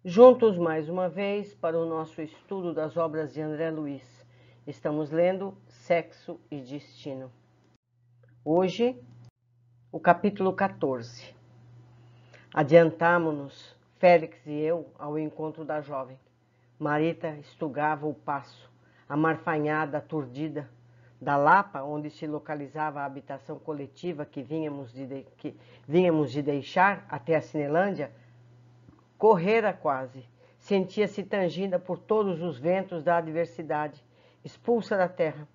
Juntos mais uma vez para o nosso estudo das obras de André Luiz. Estamos lendo Sexo e Destino. Hoje, o capítulo 14. Adiantamo-nos, Félix e eu, ao encontro da jovem. Marita estugava o passo, amarfanhada, aturdida. Da Lapa, onde se localizava a habitação coletiva que vínhamos de deixar até a Cinelândia, correra quase. Sentia-se tangida por todos os ventos da adversidade, expulsa da terra,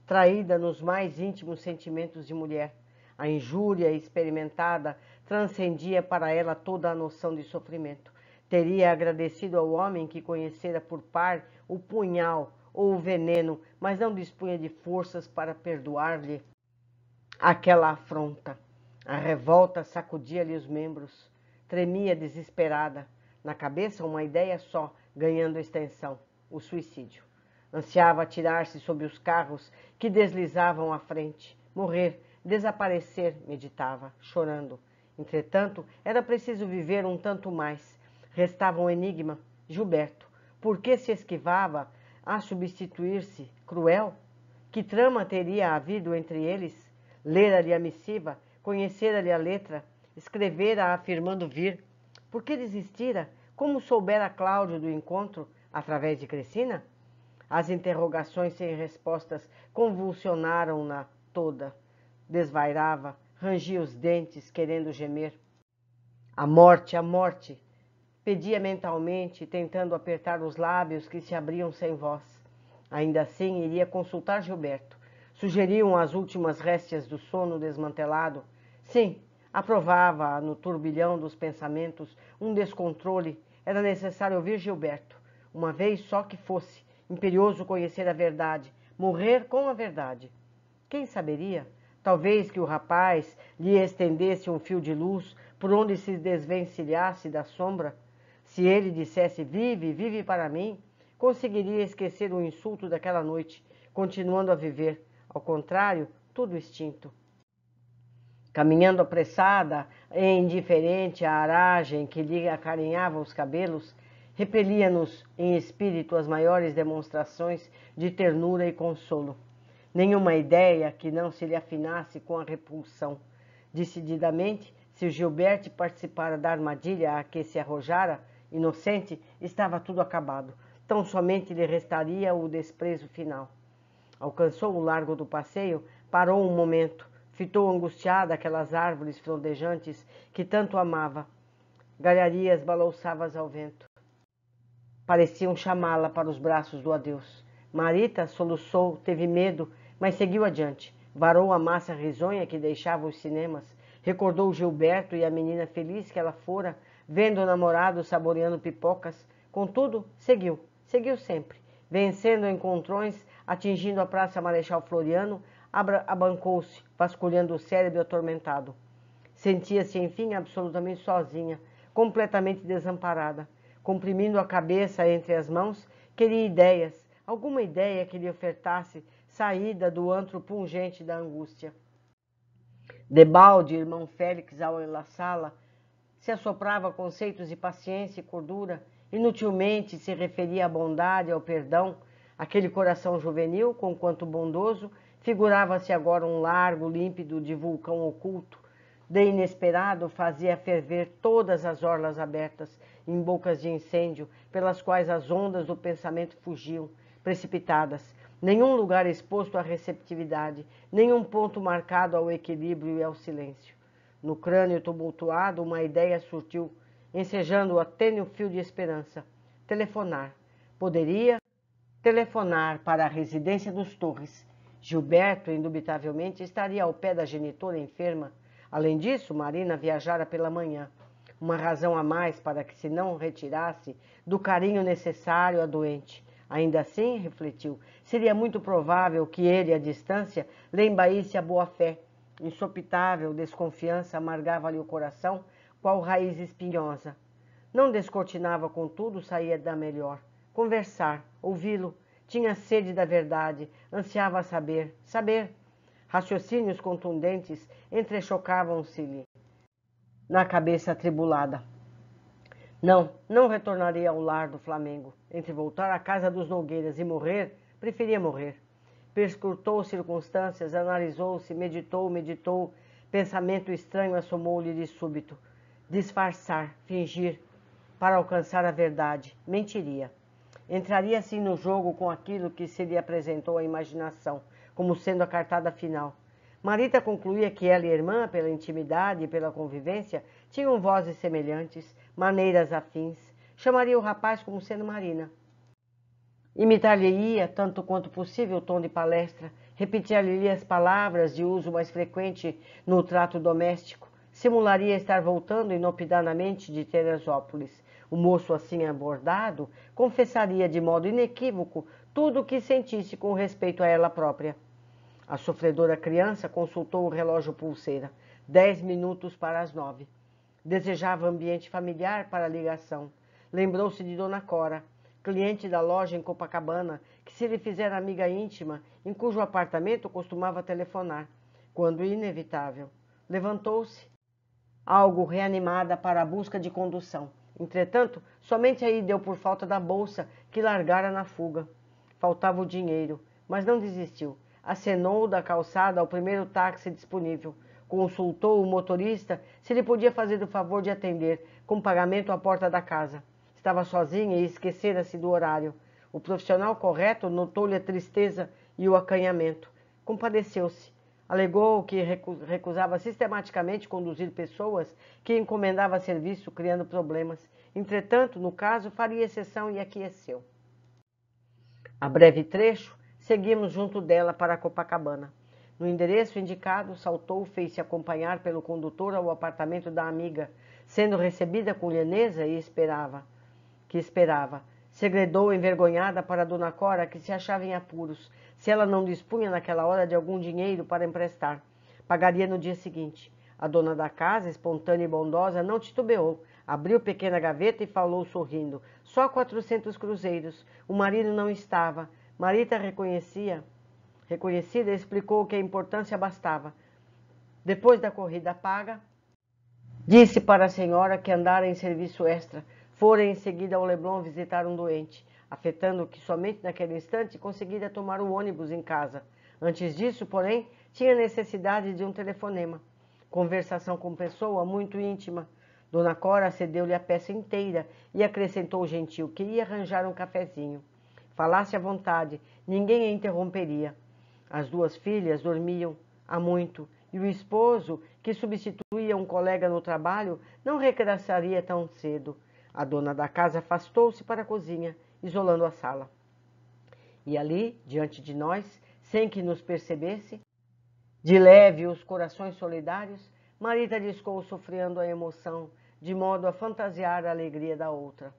traída nos mais íntimos sentimentos de mulher. A injúria experimentada transcendia para ela toda a noção de sofrimento. Teria agradecido ao homem que conhecera por par o punhal ou o veneno, mas não dispunha de forças para perdoar-lhe aquela afronta. A revolta sacudia-lhe os membros. Tremia desesperada. Na cabeça uma ideia só, ganhando extensão: o suicídio. Ansiava atirar-se sobre os carros que deslizavam à frente. Morrer, desaparecer, meditava, chorando. Entretanto, era preciso viver um tanto mais. Restava um enigma: Gilberto. Por que se esquivava a substituir-se? Cruel? Que trama teria havido entre eles? Lera-lhe a missiva, conhecera-lhe a letra, escrevera afirmando vir. Por que desistira? Como soubera Cláudio do encontro? Através de Crescina? As interrogações sem respostas convulsionaram-na toda. Desvairava, rangia os dentes, querendo gemer. A morte, pedia mentalmente, tentando apertar os lábios que se abriam sem voz. Ainda assim, iria consultar Gilberto. Sugeriam as últimas réstias do sono desmantelado. Sim, aprovava no turbilhão dos pensamentos um descontrole. Era necessário ouvir Gilberto. Uma vez só que fosse, imperioso conhecer a verdade, morrer com a verdade. Quem saberia? Talvez que o rapaz lhe estendesse um fio de luz por onde se desvencilhasse da sombra. Se ele dissesse vive, vive para mim, conseguiria esquecer o insulto daquela noite, continuando a viver. Ao contrário, tudo extinto. Caminhando apressada e indiferente à aragem que lhe acarinhava os cabelos, repelia-nos em espírito as maiores demonstrações de ternura e consolo. Nenhuma ideia que não se lhe afinasse com a repulsão. Decididamente, se o Gilberto participara da armadilha a que se arrojara, inocente, estava tudo acabado. Tão somente lhe restaria o desprezo final. Alcançou o largo do passeio, parou um momento, fitou angustiada aquelas árvores frondejantes que tanto amava. Galharias balouçadas ao vento. Pareciam chamá-la para os braços do adeus. Marita soluçou, teve medo, mas seguiu adiante. Varou a massa risonha que deixava os cinemas. Recordou Gilberto e a menina feliz que ela fora, vendo o namorado saboreando pipocas. Contudo, seguiu sempre. Vencendo encontrões, atingindo a Praça Marechal Floriano, abancou-se, vasculhando o cérebro atormentado. Sentia-se, enfim, absolutamente sozinha, completamente desamparada. Comprimindo a cabeça entre as mãos, queria ideias, alguma ideia que lhe ofertasse saída do antro pungente da angústia. Debalde, irmão Félix, ao enlaçá-la, se assoprava conceitos de paciência e cordura, inutilmente se referia à bondade, ao perdão. Aquele coração juvenil, conquanto bondoso, figurava-se agora um largo, límpido de vulcão oculto. De inesperado fazia ferver todas as orlas abertas, em bocas de incêndio, pelas quais as ondas do pensamento fugiam, precipitadas. Nenhum lugar exposto à receptividade, nenhum ponto marcado ao equilíbrio e ao silêncio. No crânio tumultuado, uma ideia surgiu, ensejando a tênue fio de esperança. Telefonar. Poderia telefonar para a residência dos Torres. Gilberto, indubitavelmente, estaria ao pé da genitora enferma. Além disso, Marina viajara pela manhã. Uma razão a mais para que se não retirasse do carinho necessário à doente. Ainda assim, refletiu, seria muito provável que ele, à distância, lhe embaísse a boa-fé. Insopitável desconfiança amargava-lhe o coração, qual raiz espinhosa. Não descortinava, contudo, saía da melhor. Conversar, ouvi-lo. Tinha sede da verdade, ansiava saber. Raciocínios contundentes entrechocavam-se-lhe na cabeça atribulada. Não retornaria ao lar do Flamengo. Entre voltar à casa dos Nogueiras e morrer, preferia morrer. Perscrutou circunstâncias, analisou-se, meditou. Pensamento estranho assomou-lhe de súbito. Disfarçar, fingir, para alcançar a verdade. Mentiria. Entraria assim no jogo com aquilo que se lhe apresentou à imaginação, como sendo a cartada final. Marita concluía que ela e a irmã, pela intimidade e pela convivência, tinham vozes semelhantes, maneiras afins. Chamaria o rapaz como sendo Marina. Imitar-lhe-ia, tanto quanto possível, o tom de palestra, repetir-lhe as palavras de uso mais frequente no trato doméstico, simularia estar voltando inopinadamente de Teresópolis. O moço assim abordado confessaria de modo inequívoco tudo o que sentisse com respeito a ela própria. A sofredora criança consultou o relógio pulseira. 10 minutos para as 9. Desejava ambiente familiar para a ligação. Lembrou-se de Dona Cora, cliente da loja em Copacabana, que se lhe fizera amiga íntima, em cujo apartamento costumava telefonar, quando inevitável. Levantou-se, algo reanimada para a busca de condução. Entretanto, somente aí deu por falta da bolsa que largara na fuga. Faltava o dinheiro, mas não desistiu. Acenou da calçada ao primeiro táxi disponível. Consultou o motorista se lhe podia fazer o favor de atender, com pagamento à porta da casa. Estava sozinha e esquecera-se do horário. O profissional correto notou-lhe a tristeza e o acanhamento. Compadeceu-se. Alegou que recusava sistematicamente conduzir pessoas que encomendava serviço, criando problemas. Entretanto, no caso, faria exceção e aqueceu. A breve trecho, seguimos junto dela para Copacabana. No endereço indicado, saltou, fez-se acompanhar pelo condutor ao apartamento da amiga, sendo recebida com lhaneza e esperava. Segredou envergonhada para Dona Cora que se achava em apuros, se ela não dispunha naquela hora de algum dinheiro para emprestar. Pagaria no dia seguinte. A dona da casa, espontânea e bondosa, não titubeou. Abriu pequena gaveta e falou sorrindo. Só 400 cruzeiros. O marido não estava. Marita reconhecida, explicou que a importância bastava. Depois da corrida paga, disse para a senhora que andara em serviço extra. Fora em seguida ao Leblon visitar um doente, afetando que somente naquele instante conseguira tomar o ônibus em casa. Antes disso, porém, tinha necessidade de um telefonema. Conversação com pessoa muito íntima. Dona Cora cedeu-lhe a peça inteira e acrescentou gentil que ia arranjar um cafezinho. Falasse à vontade, ninguém a interromperia. As duas filhas dormiam há muito, e o esposo, que substituía um colega no trabalho, não regressaria tão cedo. A dona da casa afastou-se para a cozinha, isolando a sala. E ali, diante de nós, sem que nos percebesse, de leve os corações solidários, Marita discou sofrendo a emoção, de modo a fantasiar a alegria da outra.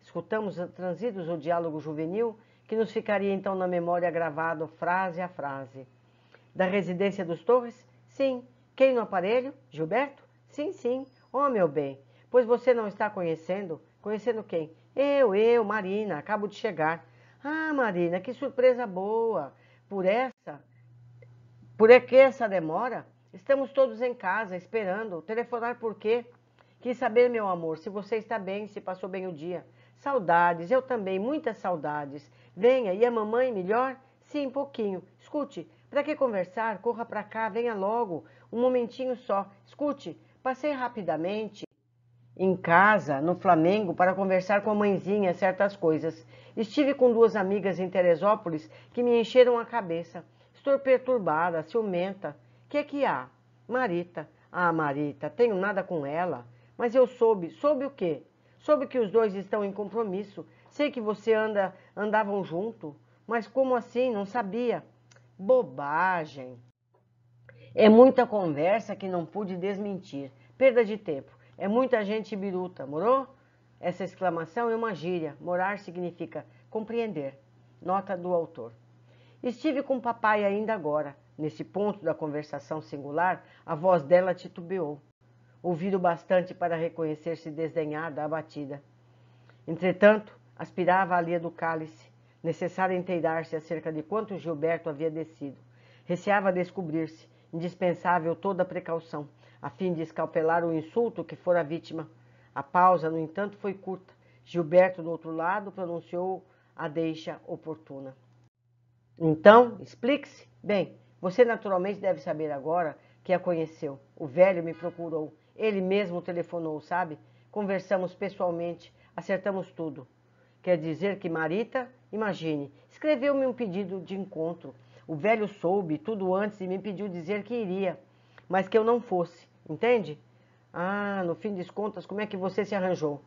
Escutamos transidos o diálogo juvenil, que nos ficaria então na memória gravado frase a frase. Da residência dos Torres? Sim. Quem no aparelho? Gilberto? Sim, sim. Oh, meu bem, pois você não está conhecendo? Conhecendo quem? Eu, Marina, acabo de chegar. Ah, Marina, que surpresa boa. Por que essa demora? Estamos todos em casa, esperando. Telefonar por quê? Quis saber, meu amor, se você está bem, se passou bem o dia. Saudades, eu também, muitas saudades. Venha, e a mamãe melhor? Sim, pouquinho. Escute, para que conversar? Corra para cá, venha logo. Um momentinho só. Escute, passei rapidamente em casa, no Flamengo, para conversar com a mãezinha certas coisas. Estive com duas amigas em Teresópolis que me encheram a cabeça. Estou perturbada, ciumenta. Que é que há? Marita. Ah, Marita, tenho nada com ela. Mas eu soube. Soube o quê? Soube que os dois estão em compromisso. Sei que andavam junto. Mas como assim? Não sabia. Bobagem. É muita conversa que não pude desmentir. Perda de tempo. É muita gente biruta, morou? Essa exclamação é uma gíria. Morar significa compreender. Nota do autor. Estive com o papai ainda agora. Nesse ponto da conversação singular, a voz dela titubeou. Ouvi o bastante para reconhecer-se desdenhada, abatida. Entretanto, aspirava a lia do cálice. Necessário inteirar-se acerca de quanto Gilberto havia descido. Receava descobrir-se. Indispensável toda a precaução, a fim de escalpelar o insulto que fora vítima. A pausa, no entanto, foi curta. Gilberto, do outro lado, pronunciou a deixa oportuna. Então, explique-se. Bem, você naturalmente deve saber agora que a conheceu. O velho me procurou. Ele mesmo telefonou, sabe? Conversamos pessoalmente, acertamos tudo. Quer dizer que Marita, imagine, escreveu-me um pedido de encontro. O velho soube tudo antes e me pediu dizer que iria, mas que eu não fosse, entende? Ah, no fim das contas, como é que você se arranjou?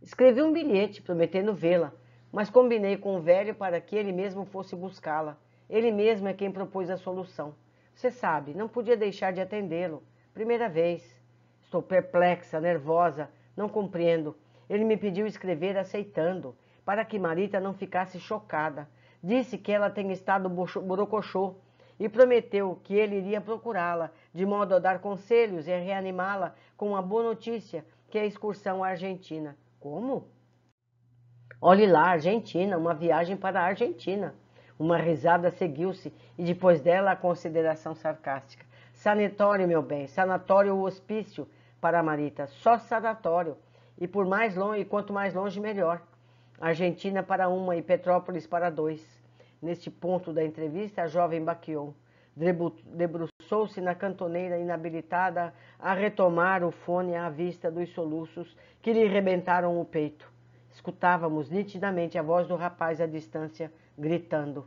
Escrevi um bilhete, prometendo vê-la, mas combinei com o velho para que ele mesmo fosse buscá-la. Ele mesmo é quem propôs a solução. Você sabe, não podia deixar de atendê-lo. Primeira vez. Estou perplexa, nervosa, não compreendo. Ele me pediu escrever aceitando, para que Marita não ficasse chocada. Disse que ela tem estado borocochô e prometeu que ele iria procurá-la, de modo a dar conselhos e a reanimá-la com uma boa notícia, que é a excursão à Argentina. Como? Olhe lá, Argentina, uma viagem para a Argentina. Uma risada seguiu-se e depois dela a consideração sarcástica. Sanatório, meu bem, sanatório ou hospício para a Marita, só sanatório. E por mais longe, e quanto mais longe, melhor. Argentina para uma e Petrópolis para dois. Neste ponto da entrevista, a jovem baqueou. Debruçou-se na cantoneira inabilitada a retomar o fone à vista dos soluços que lhe rebentaram o peito. Escutávamos nitidamente a voz do rapaz à distância, gritando.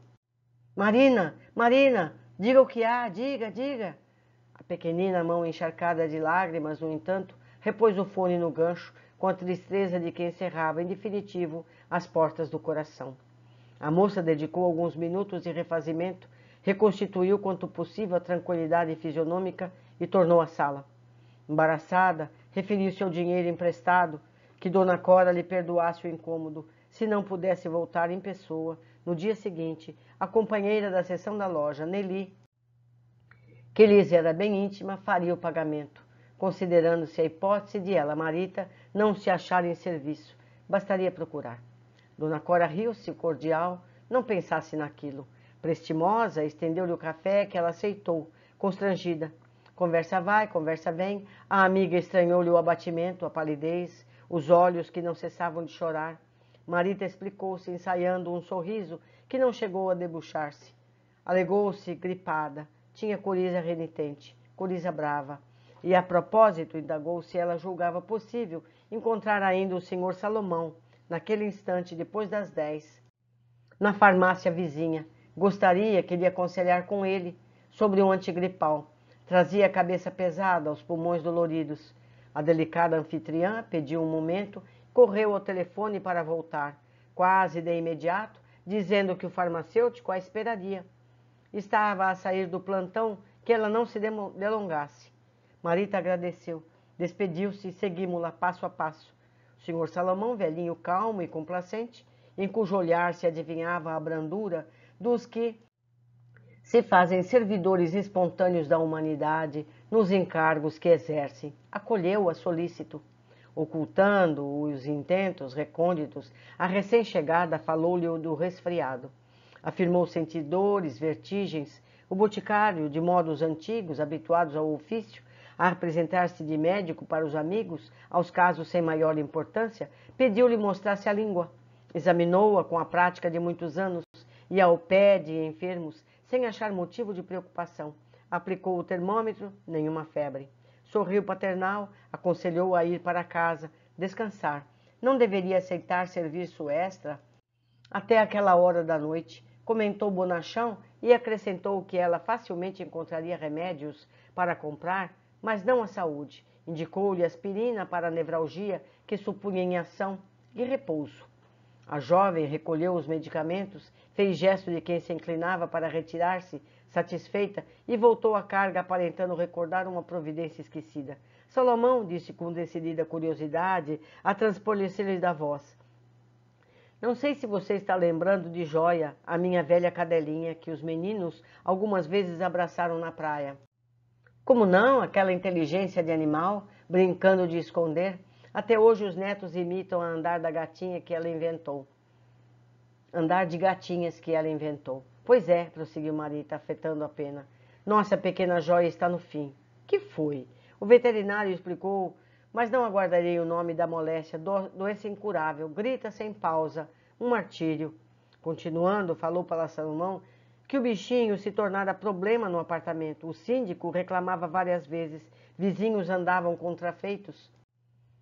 Marina, Marina, diga o que há, diga, diga. A pequenina mão encharcada de lágrimas, no entanto, repôs o fone no gancho, com a tristeza de quem encerrava, em definitivo, as portas do coração. A moça dedicou alguns minutos de refazimento, reconstituiu quanto possível a tranquilidade fisionômica e tornou à sala. Embaraçada, referiu-se ao dinheiro emprestado, que Dona Cora lhe perdoasse o incômodo, se não pudesse voltar em pessoa, no dia seguinte, a companheira da seção da loja, Nelly, que lhes era bem íntima, faria o pagamento, considerando-se a hipótese de ela, Marita, não se achar em serviço. Bastaria procurar. Dona Cora riu-se, cordial, não pensasse naquilo. Prestimosa, estendeu-lhe o café que ela aceitou, constrangida. Conversa vai, conversa vem. A amiga estranhou-lhe o abatimento, a palidez, os olhos que não cessavam de chorar. Marita explicou-se, ensaiando um sorriso que não chegou a debuxar-se. Alegou-se gripada. Tinha coriza renitente, coriza brava. E a propósito, indagou se ela julgava possível encontrar ainda o senhor Salomão, naquele instante, depois das 10, na farmácia vizinha. Gostaria que lhe aconselhar com ele sobre um antigripal. Trazia a cabeça pesada, os pulmões doloridos. A delicada anfitriã pediu um momento, correu ao telefone para voltar, quase de imediato, dizendo que o farmacêutico a esperaria. Estava a sair do plantão, que ela não se delongasse. Marita agradeceu, despediu-se e seguimos-la passo a passo. O senhor Salomão, velhinho calmo e complacente, em cujo olhar se adivinhava a brandura dos que se fazem servidores espontâneos da humanidade nos encargos que exercem, acolheu-a solícito. Ocultando os intentos recônditos, a recém-chegada falou-lhe do resfriado. Afirmou sentir dores, vertigens. O boticário, de modos antigos, habituados ao ofício, a apresentar-se de médico para os amigos, aos casos sem maior importância, pediu-lhe mostrasse a língua. Examinou-a com a prática de muitos anos e ao pé de enfermos, sem achar motivo de preocupação. Aplicou o termômetro, nenhuma febre. Sorriu paternal, aconselhou-a a ir para casa, descansar. Não deveria aceitar serviço extra até aquela hora da noite. Comentou bonachão e acrescentou que ela facilmente encontraria remédios para comprar, mas não a saúde. Indicou-lhe aspirina para a nevralgia que supunha em ação e repouso. A jovem recolheu os medicamentos, fez gesto de quem se inclinava para retirar-se, satisfeita, e voltou à carga aparentando recordar uma providência esquecida. Salomão, disse com decidida curiosidade, a transpor-lhe da voz. Não sei se você está lembrando de Joia, a minha velha cadelinha, que os meninos algumas vezes abraçaram na praia. Como não, aquela inteligência de animal, brincando de esconder. Até hoje os netos imitam a andar da gatinha que ela inventou. Andar de gatinhas que ela inventou. Pois é, prosseguiu Marita, afetando a pena. Nossa pequena Joia está no fim. Que foi? O veterinário explicou mas não aguardarei o nome da moléstia, doença incurável, grita sem pausa, um martírio. Continuando, falou para Salomão que o bichinho se tornara problema no apartamento. O síndico reclamava várias vezes, vizinhos andavam contrafeitos.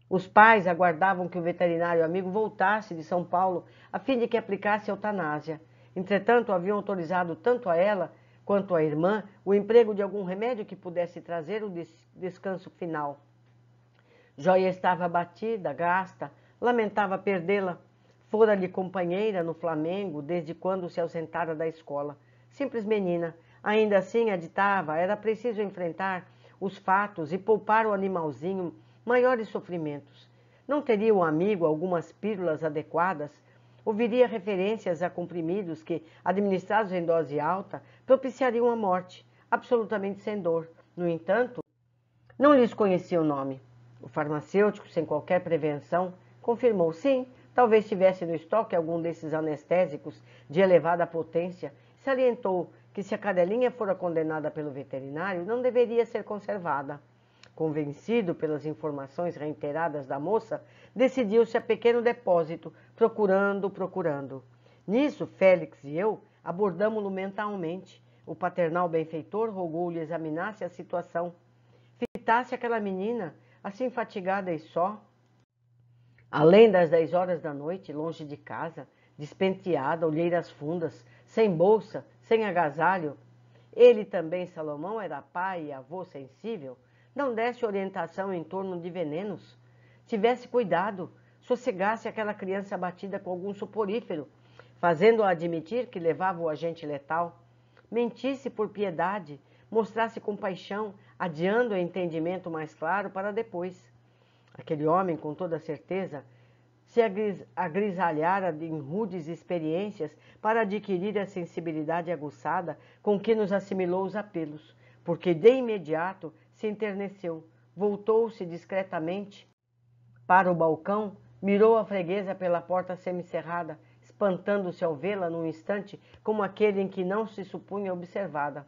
Os pais aguardavam que o veterinário amigo voltasse de São Paulo a fim de que aplicasse eutanásia. Entretanto, haviam autorizado tanto a ela quanto à irmã o emprego de algum remédio que pudesse trazer o descanso final. Jóia estava abatida, gasta, lamentava perdê-la. Fora-lhe companheira no Flamengo desde quando se ausentara da escola. Simples menina, ainda assim aditava, era preciso enfrentar os fatos e poupar o animalzinho maiores sofrimentos. Não teria o amigo algumas pílulas adequadas? Ouviria referências a comprimidos que, administrados em dose alta, propiciariam a morte, absolutamente sem dor. No entanto, não lhes conhecia o nome. O farmacêutico, sem qualquer prevenção, confirmou sim, talvez tivesse no estoque algum desses anestésicos de elevada potência. Salientou que se a cadelinha fora condenada pelo veterinário, não deveria ser conservada. Convencido pelas informações reiteradas da moça, decidiu-se a pequeno depósito, procurando. Nisso, Félix e eu abordamo-lo mentalmente. O paternal benfeitor rogou-lhe examinasse a situação. Fitasse aquela menina, assim fatigada e só, além das 10 horas da noite, longe de casa, despenteada, olheiras fundas, sem bolsa, sem agasalho. Ele também, Salomão, era pai e avô sensível, não desse orientação em torno de venenos. Tivesse cuidado, sossegasse aquela criança abatida com algum soporífero, fazendo-a admitir que levava o agente letal. Mentisse por piedade, mostrasse compaixão, adiando o entendimento mais claro para depois. Aquele homem, com toda certeza, se agrisalhara em rudes experiências para adquirir a sensibilidade aguçada com que nos assimilou os apelos, porque de imediato se enterneceu, voltou-se discretamente para o balcão, mirou a freguesa pela porta semicerrada, espantando-se ao vê-la num instante como aquele em que não se supunha observada.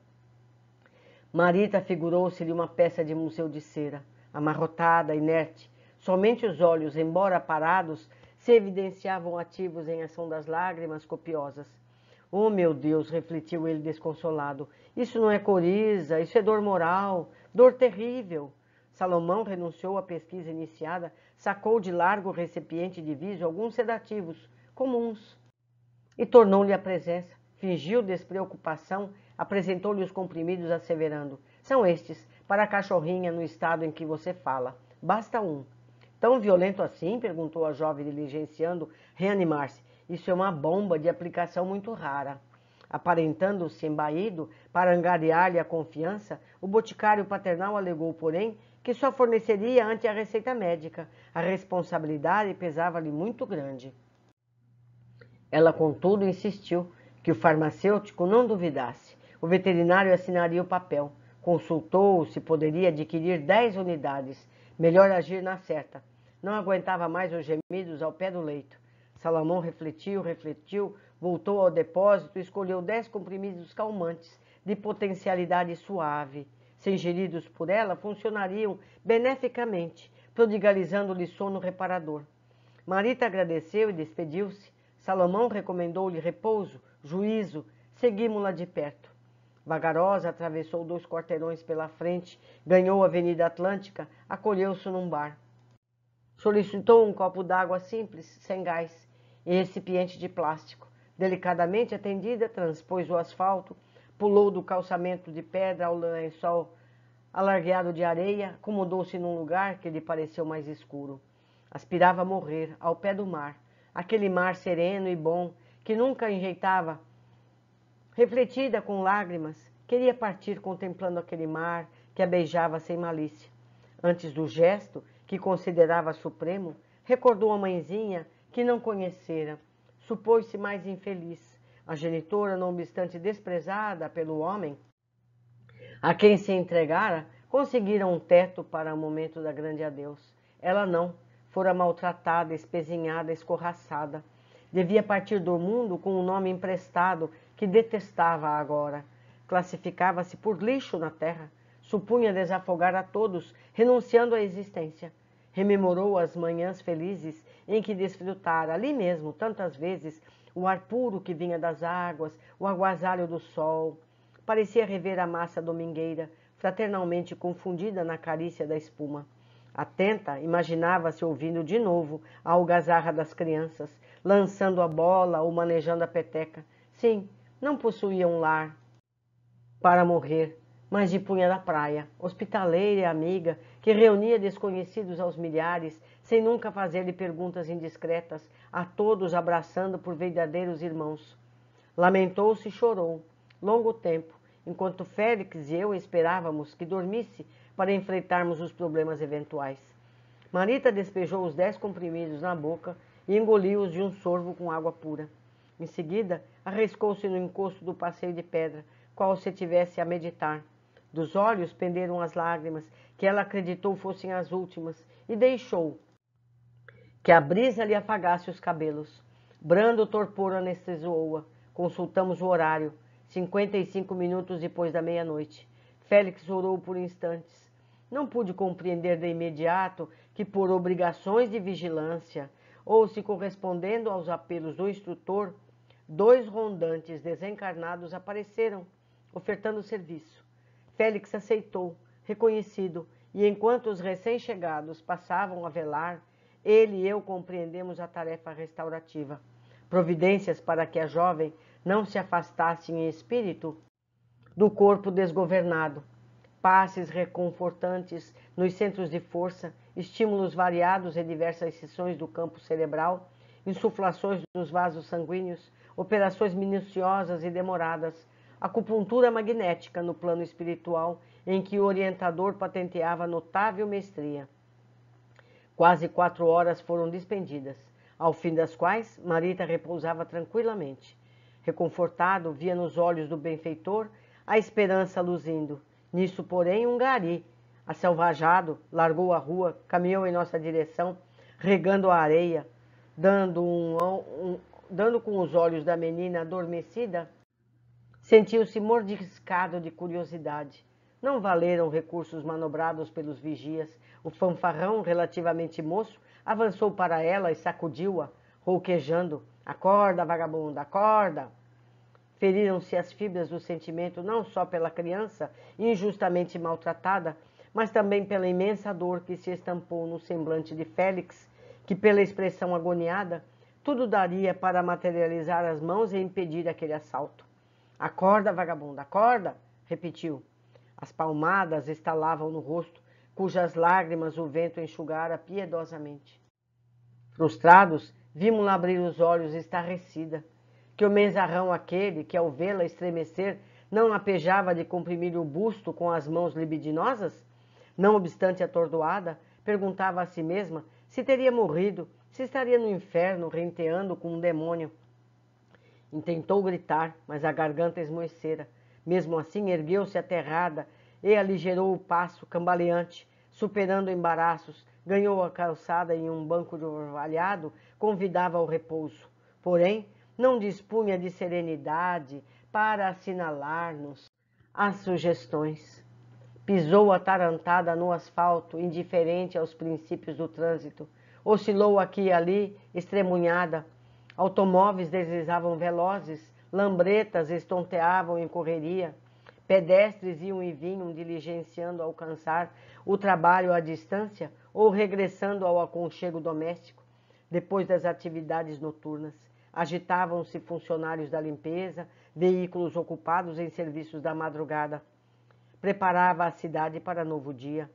Marita figurou-se-lhe uma peça de museu de cera, amarrotada, inerte. Somente os olhos, embora parados, se evidenciavam ativos em ação das lágrimas copiosas. Oh, meu Deus, refletiu ele desconsolado, isso não é coriza, isso é dor moral, dor terrível. Salomão renunciou à pesquisa iniciada, sacou de largo recipiente de viso alguns sedativos comuns e tornou-lhe a presença. Fingiu despreocupação, apresentou-lhe os comprimidos, asseverando: são estes, para a cachorrinha no estado em que você fala. Basta um. Tão violento assim? Perguntou a jovem, diligenciando reanimar-se. Isso é uma bomba de aplicação muito rara. Aparentando-se embaído para angariar-lhe a confiança, o boticário paternal alegou, porém, que só forneceria ante a receita médica. A responsabilidade pesava-lhe muito grande. Ela, contudo, insistiu que o farmacêutico não duvidasse. O veterinário assinaria o papel. Consultou se poderia adquirir 10 unidades. Melhor agir na certa. Não aguentava mais os gemidos ao pé do leito. Salomão refletiu, voltou ao depósito e escolheu 10 comprimidos calmantes, de potencialidade suave. Se ingeridos por ela, funcionariam beneficamente, prodigalizando-lhe sono reparador. Marita agradeceu e despediu-se. Salomão recomendou-lhe repouso, juízo, seguimos-la de perto. Vagarosa, atravessou 2 quarteirões pela frente, ganhou a Avenida Atlântica, acolheu-se num bar. Solicitou um copo d'água simples, sem gás, em recipiente de plástico. Delicadamente atendida, transpôs o asfalto, pulou do calçamento de pedra ao lençol alargueado de areia, acomodou-se num lugar que lhe pareceu mais escuro. Aspirava a morrer, ao pé do mar, aquele mar sereno e bom, que nunca enjeitava. Refletida com lágrimas, queria partir contemplando aquele mar que a beijava sem malícia. Antes do gesto, que considerava supremo, recordou a mãezinha que não conhecera. Supôs-se mais infeliz. A genitora, não obstante desprezada pelo homem a quem se entregara, conseguira um teto para o momento da grande adeus. Ela não, fora maltratada, espezinhada, escorraçada. Devia partir do mundo com um nome emprestado que detestava agora. Classificava-se por lixo na terra. Supunha desafogar a todos, renunciando à existência. Rememorou as manhãs felizes em que desfrutara ali mesmo, tantas vezes, o ar puro que vinha das águas, o aguasalho do sol. Parecia rever a massa domingueira, fraternalmente confundida na carícia da espuma. Atenta, imaginava-se ouvindo de novo a algazarra das crianças, lançando a bola ou manejando a peteca. Sim, não possuía um lar para morrer, mas dispunha da praia, hospitaleira e amiga, que reunia desconhecidos aos milhares, sem nunca fazer-lhe perguntas indiscretas, a todos abraçando por verdadeiros irmãos. Lamentou-se e chorou, longo tempo, enquanto Félix e eu esperávamos que dormisse para enfrentarmos os problemas eventuais. Marita despejou os 10 comprimidos na boca e engoliu-os de um sorvo com água pura. Em seguida, arriscou-se no encosto do passeio de pedra, qual se tivesse a meditar. Dos olhos penderam as lágrimas, que ela acreditou fossem as últimas, e deixou que a brisa lhe afagasse os cabelos. Brando torpor anestesiou-a. Consultamos o horário, 55 minutos depois da meia-noite. Félix orou por instantes. Não pude compreender de imediato que, por obrigações de vigilância, ou se correspondendo aos apelos do instrutor, 2 rondantes desencarnados apareceram, ofertando serviço. Félix aceitou, reconhecido, e enquanto os recém-chegados passavam a velar, ele e eu compreendemos a tarefa restaurativa. Providências para que a jovem não se afastasse em espírito do corpo desgovernado. Passes reconfortantes nos centros de força, estímulos variados em diversas seções do campo cerebral, insuflações nos vasos sanguíneos, operações minuciosas e demoradas, acupuntura magnética no plano espiritual, em que o orientador patenteava notável mestria. Quase 4 horas foram despendidas, ao fim das quais Marita repousava tranquilamente. Reconfortado, via nos olhos do benfeitor a esperança luzindo. Nisso, porém, um gari, aselvajado, largou a rua, caminhou em nossa direção, regando a areia, dando com os olhos da menina adormecida. Sentiu-se mordiscado de curiosidade. Não valeram recursos manobrados pelos vigias. O fanfarrão, relativamente moço, avançou para ela e sacudiu-a, rouquejando. Acorda, vagabunda, acorda! Feriram-se as fibras do sentimento não só pela criança injustamente maltratada, mas também pela imensa dor que se estampou no semblante de Félix, que pela expressão agoniada, tudo daria para materializar as mãos e impedir aquele assalto. Acorda, vagabunda, acorda! Repetiu. As palmadas estalavam no rosto, cujas lágrimas o vento enxugara piedosamente. Frustrados, vimos-la abrir os olhos estarrecida. Que o menzarrão aquele, que ao vê-la estremecer, não apejava de comprimir o busto com as mãos libidinosas? Não obstante atordoada, perguntava a si mesma se teria morrido, se estaria no inferno renteando com um demônio. Intentou gritar, mas a garganta esmoecera. Mesmo assim, ergueu-se aterrada e aligerou o passo, cambaleante, superando embaraços, ganhou a calçada em um banco de orvalhado, convidava ao repouso. Porém, não dispunha de serenidade para assinalar-nos as sugestões. Pisou atarantada no asfalto, indiferente aos princípios do trânsito. Oscilou aqui e ali, estremunhada. Automóveis deslizavam velozes, lambretas estonteavam em correria. Pedestres iam e vinham, diligenciando alcançar o trabalho à distância ou regressando ao aconchego doméstico, depois das atividades noturnas. Agitavam-se funcionários da limpeza, veículos ocupados em serviços da madrugada. Preparava a cidade para novo dia.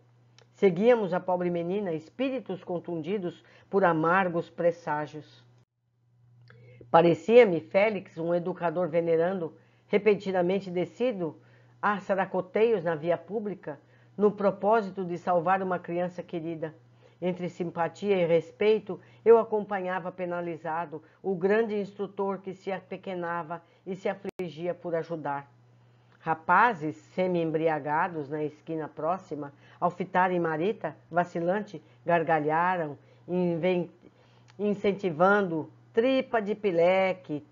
Seguíamos a pobre menina, espíritos contundidos por amargos presságios. Parecia-me Félix, um educador venerando, repentinamente descido a saracoteios na via pública, no propósito de salvar uma criança querida. Entre simpatia e respeito, eu acompanhava penalizado o grande instrutor que se apequenava e se afligia por ajudar. Rapazes, semi-embriagados na esquina próxima, ao fitarem Marita, vacilante, gargalharam, incentivando tripa de pileque,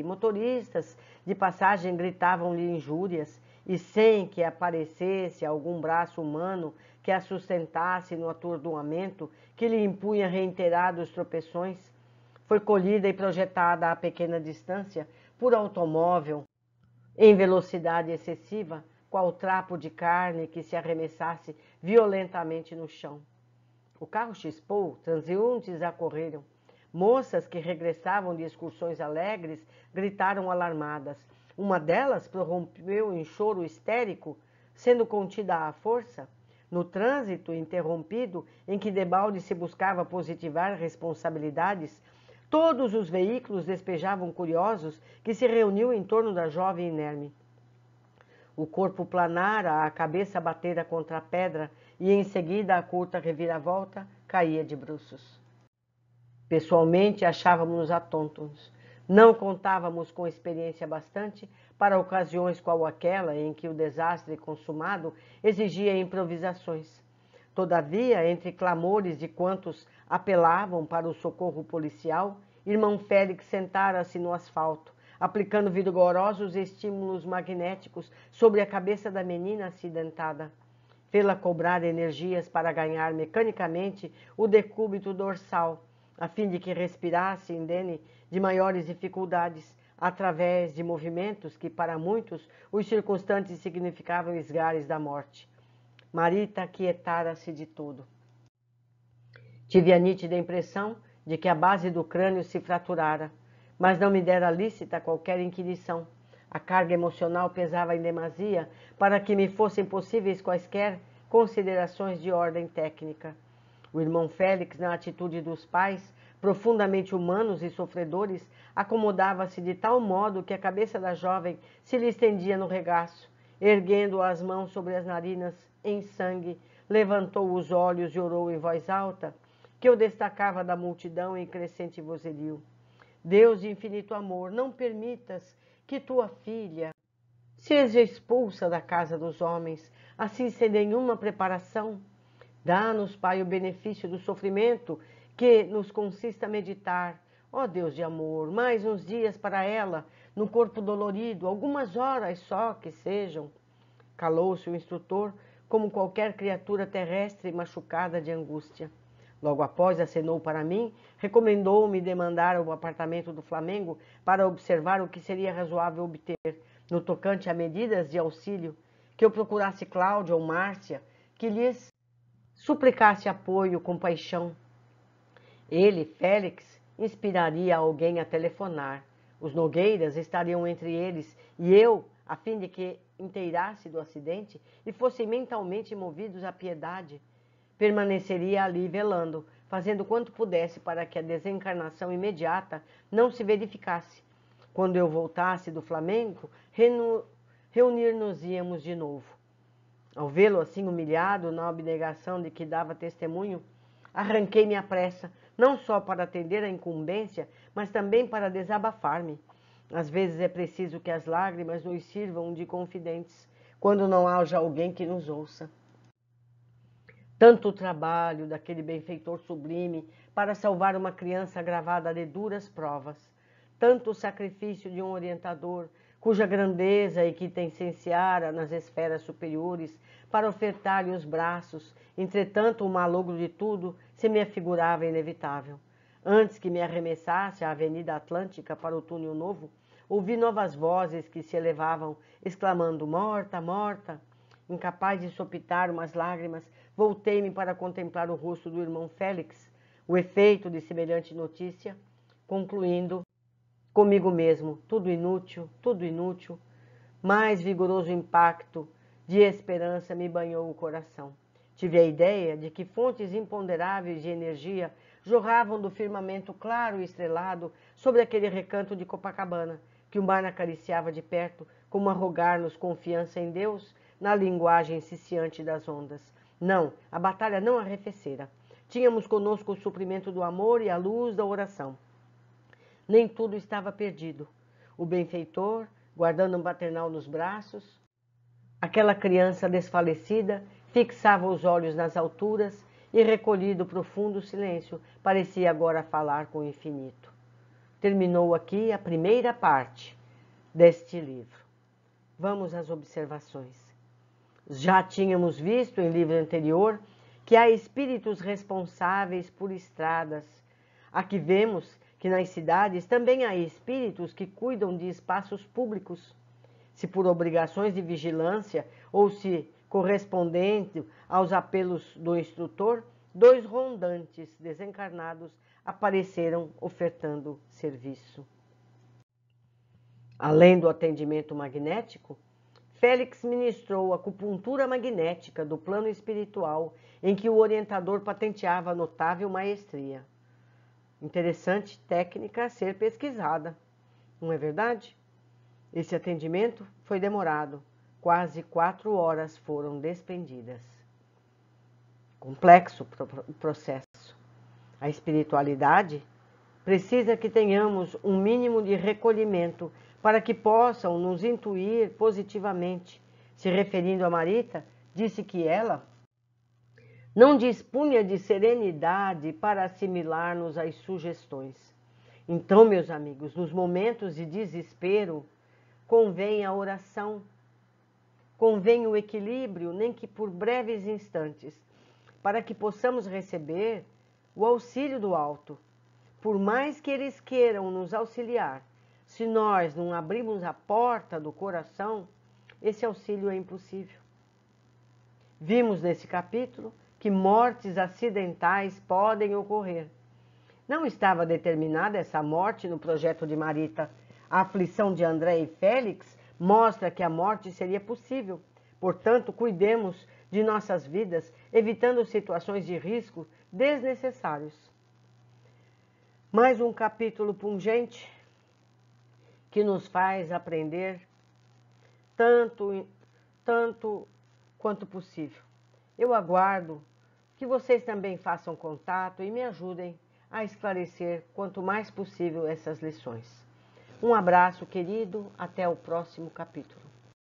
motoristas de passagem gritavam-lhe injúrias, e sem que aparecesse algum braço humano que a sustentasse no atordoamento que lhe impunha reiterados tropeções. Foi colhida e projetada a pequena distância por automóvel em velocidade excessiva, qual trapo de carne que se arremessasse violentamente no chão. O carro chispou, transeuntes acorreram. Moças que regressavam de excursões alegres gritaram alarmadas. Uma delas prorrompeu em choro histérico, sendo contida à força. No trânsito interrompido, em que debalde se buscava positivar responsabilidades, todos os veículos despejavam curiosos que se reuniam em torno da jovem inerme. O corpo planara, a cabeça batera contra a pedra e em seguida a curta reviravolta caía de bruços. Pessoalmente achávamos-nos atontos. Não contávamos com experiência bastante para ocasiões qual aquela em que o desastre consumado exigia improvisações. Todavia, entre clamores de quantos apelavam para o socorro policial, irmão Félix sentara-se no asfalto, aplicando vigorosos estímulos magnéticos sobre a cabeça da menina acidentada. Fê-la cobrar energias para ganhar mecanicamente o decúbito dorsal, a fim de que respirasse indene de maiores dificuldades, através de movimentos que, para muitos, os circunstantes significavam esgares da morte. Marita aquietara-se de tudo. Tive a nítida impressão de que a base do crânio se fraturara, mas não me dera lícita qualquer inquirição. A carga emocional pesava em demasia para que me fossem possíveis quaisquer considerações de ordem técnica. O irmão Félix, na atitude dos pais, profundamente humanos e sofredores, acomodava-se de tal modo que a cabeça da jovem se lhe estendia no regaço. Erguendo as mãos sobre as narinas, em sangue, levantou os olhos e orou em voz alta, que eu destacava da multidão em crescente vozerio. Deus de infinito amor, não permitas que tua filha seja expulsa da casa dos homens, assim sem nenhuma preparação. Dá-nos, Pai, o benefício do sofrimento que nos consista meditar. Ó Deus de amor, mais uns dias para ela, no corpo dolorido, algumas horas só que sejam. Calou-se o instrutor, como qualquer criatura terrestre machucada de angústia. Logo após, acenou para mim, recomendou-me demandar o apartamento do Flamengo para observar o que seria razoável obter, no tocante a medidas de auxílio, que eu procurasse Cláudia ou Márcia, que lhes suplicasse apoio, compaixão. Ele, Félix, inspiraria alguém a telefonar. Os Nogueiras estariam entre eles e eu, a fim de que inteirasse do acidente e fossem mentalmente movidos à piedade, permaneceria ali velando, fazendo quanto pudesse para que a desencarnação imediata não se verificasse. Quando eu voltasse do Flamengo, reunir-nos-íamos de novo. Ao vê-lo assim humilhado, na abnegação de que dava testemunho, arranquei-me à pressa, não só para atender à incumbência, mas também para desabafar-me. Às vezes é preciso que as lágrimas nos sirvam de confidentes, quando não haja alguém que nos ouça. Tanto trabalho daquele benfeitor sublime para salvar uma criança agravada de duras provas, tanto sacrifício de um orientador, cuja grandeza e quintessenciara nas esferas superiores, para ofertar-lhe os braços. Entretanto, o malogro de tudo se me afigurava inevitável. Antes que me arremessasse a Avenida Atlântica para o túnel novo, ouvi novas vozes que se elevavam, exclamando: morta, morta! Incapaz de sopitar umas lágrimas, voltei-me para contemplar o rosto do irmão Félix, o efeito de semelhante notícia, concluindo comigo mesmo: tudo inútil. Mais vigoroso impacto de esperança me banhou o coração. Tive a ideia de que fontes imponderáveis de energia jorravam do firmamento claro e estrelado sobre aquele recanto de Copacabana, que o mar acariciava de perto, como a rogar-nos confiança em Deus, na linguagem ciciante das ondas. Não, a batalha não arrefecera. Tínhamos conosco o suprimento do amor e a luz da oração. Nem tudo estava perdido. O benfeitor, guardando um paternal nos braços, aquela criança desfalecida, fixava os olhos nas alturas e, recolhido profundo silêncio, parecia agora falar com o infinito. Terminou aqui a primeira parte deste livro. Vamos às observações. Já tínhamos visto em livro anterior que há espíritos responsáveis por estradas. Aqui vemos que nas cidades também há espíritos que cuidam de espaços públicos, se por obrigações de vigilância ou se correspondendo aos apelos do instrutor, 2 rondantes desencarnados apareceram ofertando serviço. Além do atendimento magnético, Félix ministrou acupuntura magnética do plano espiritual, em que o orientador patenteava notável maestria. Interessante técnica a ser pesquisada, não é verdade? Esse atendimento foi demorado, quase 4 horas foram despendidas. Complexo o processo. A espiritualidade precisa que tenhamos um mínimo de recolhimento para que possam nos intuir positivamente. Se referindo a Marita, disse que ela não dispunha de serenidade para assimilar-nos às sugestões. Então, meus amigos, nos momentos de desespero, convém a oração, convém o equilíbrio, nem que por breves instantes, para que possamos receber o auxílio do alto. Por mais que eles queiram nos auxiliar, se nós não abrirmos a porta do coração, esse auxílio é impossível. Vimos nesse capítulo que mortes acidentais podem ocorrer. Não estava determinada essa morte no projeto de Marita. A aflição de André e Félix mostra que a morte seria possível. Portanto, cuidemos de nossas vidas, evitando situações de risco desnecessários. Mais um capítulo pungente que nos faz aprender tanto quanto possível. Eu aguardo que vocês também façam contato e me ajudem a esclarecer quanto mais possível essas lições. Um abraço, querido, até o próximo capítulo.